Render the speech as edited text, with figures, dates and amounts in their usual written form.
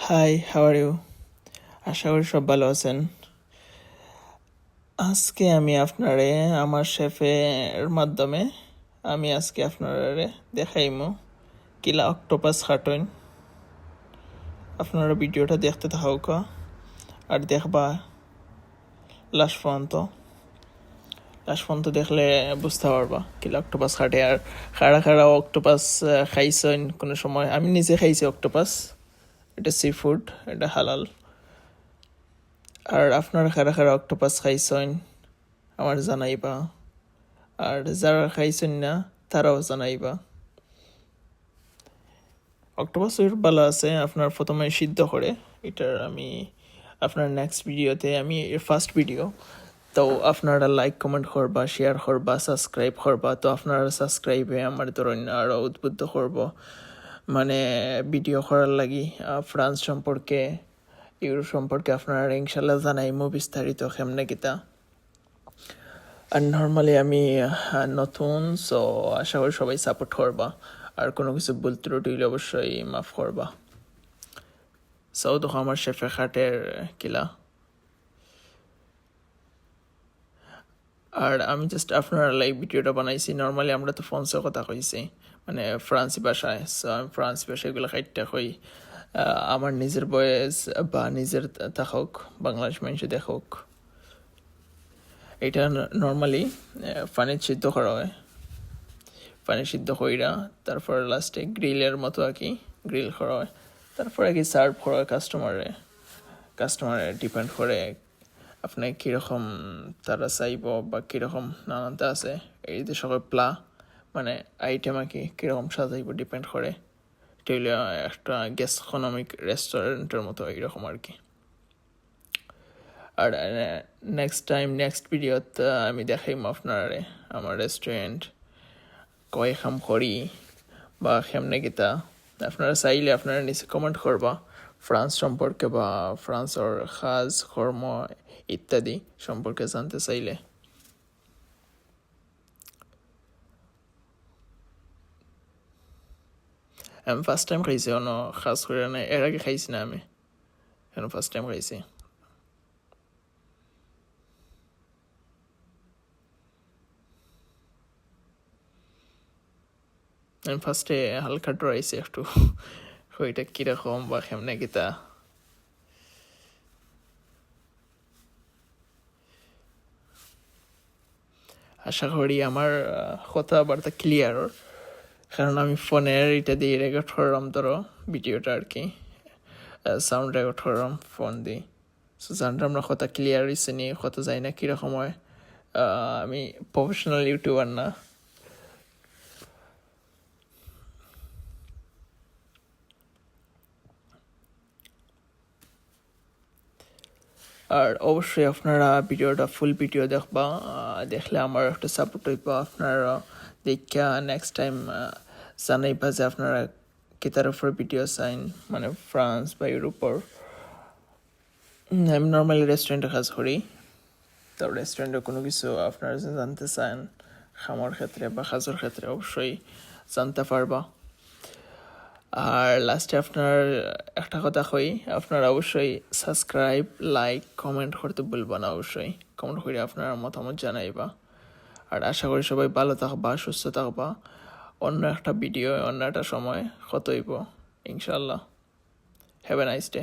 High, how are you? আশা করি সব ভালো আছেন। আজকে আমি আপনারে আমার শেফের মাধ্যমে আমি আজকে আপনারে দেখাইমু কিলা অক্টোপাস খাটইন। আপনারা ভিডিওটা দেখতে থাকুক আর দেখবা লাস্ট পর্যন্ত দেখলে বুঝতে পারবা কিলা অক্টোপাস খাটে। আর খাড়া খাড়া অক্টোপাস খাইছেন কোনো সময়? আমি নিজে খাইছি অক্টোপাস। এটা সি ফুড, এটা হালাল। আর আপনারা খাড়া খাড়া অক্টোপাস খাইছেন আমার জানাইবা, আর যারা খাইছেন না তারাও জানাইবা। অক্টোপাসের ভালো আছে, আপনার প্রথমে সিদ্ধ করে। এটার আমি আপনার নেক্সট ভিডিওতে আমি ফার্স্ট ভিডিও তো আপনারা লাইক কমেন্ট করবা, শেয়ার করবা, সাবস্ক্রাইব করবা। তো আপনারা সাবস্ক্রাইবে আমার ধরেন আরও উদ্বুদ্ধ করব মানে ভিডিও করার লাগি। ফ্রান্স সম্পর্কে, ইউরোপ সম্পর্কে আপনারা ইনশাল্লাহ জানাইমো বিস্তারিত কেমনে কিতা। আর নর্মালি আমি নতুন, সো আশা করি সবাই সাপোর্ট করবা। আর কোনো কিছু ভুল ত্রুটি হলে অবশ্যই মাফ করবা। সো দেখো আমার শেফে খাটের কিলা। আর আমি জাস্ট আপনারা লাইক ভিডিওটা বানাইছি। নর্মালি আমরা তো ফ্রান্সে কথা কইছি, মানে ফ্রান্সি ভাষায়। সো আমি ফ্রান্সি ভাষায় এগুলো খাইটটা কই। আমার নিজের বয়স বা নিজের থাকুক, বাংলাদেশ মানুষ দেখুক। এটা নর্মালি পানি সিদ্ধ করা হয়। পানি সিদ্ধ কইরা তারপর লাস্টে গ্রিলের মতো আর কি গ্রিল করা হয়। তারপরে কি সার্ভ করা হয় কাস্টমারে ডিপেন্ড করে আপনি কীরকম তারা চাইব বা কীরকম নানানটা আছে। এই যে সকল মানে আইটেম আর কি কীরকম সাজাইব ডিপেন্ড করে। এটা হইলে একটা গ্যাস্ট্রোনমিক রেস্টুরেন্টের মতো এইরকম আর কি। আর নেক্সট ভিডিওতে আমি দেখাইম আপনারে আমার রেস্টুরেন্ট কয় খাম করি বা কেমনে গীতা। আপনারা চাইলে আপনারা নিচে কমেন্ট করবা ফ্রান্স সম্পর্কে বা ফ্রান্সের কাজ কর্ম ইত্যাদি সম্পর্কে জানতে চাইলে। আমি ফার্স্ট টাইম খাইছি অন্য কাজ করে না, এর আগে খাইছি না আমি, এখন ফার্স্ট টাইম খাইছি। আমি ফার্স্টে হালকা ডরাইছি একটু ওইটা কীরকম বা কেমনে গীতা। আশা করি আমার কথাবার্তা ক্লিয়ার, কারণ আমি ফোনের এটা দিয়ে রেকর্ড করলাম ধরো ভিডিওটা আর কি, সাউন্ড রেকর্ড করলাম ফোন দিয়ে। সো জানতে আমরা কথা ক্লিয়ার হয়েছে নি, কথা যাই না কীরকম হয়। আমি প্রফেশনাল ইউটিউবার না। আর অবশ্যই আপনারা ভিডিওটা ফুল ভিডিও দেখবা, দেখলে আমার একটা সাপোর্ট হইবা। আপনারা দেখা নেক্সট টাইম জানাইবা যে আপনারা কেতার উপর ভিডিও চাইন, মানে ফ্রান্স বা ইউরোপর। আমি নর্মালি রেস্টুরেন্টে কাজ করি। তো রেস্টুরেন্টে কোনো কিছু আপনারা যে জানতে চান খামার ক্ষেত্রে বা কাজের ক্ষেত্রে অবশ্যই জানতে পারবা। আর লাস্টে আপনার একটা কথা কই, আপনারা অবশ্যই সাবস্ক্রাইব, লাইক, কমেন্ট করতে ভুলবা না। অবশ্যই কমেন্ট করে আপনার মতামত জানাইবা। আর আশা করি সবাই ভালো থাকবা, সুস্থ থাকবা। অন্য একটা ভিডিও অন্য একটা সময় কত হইব ইনশাল্লাহ। Have a nice day.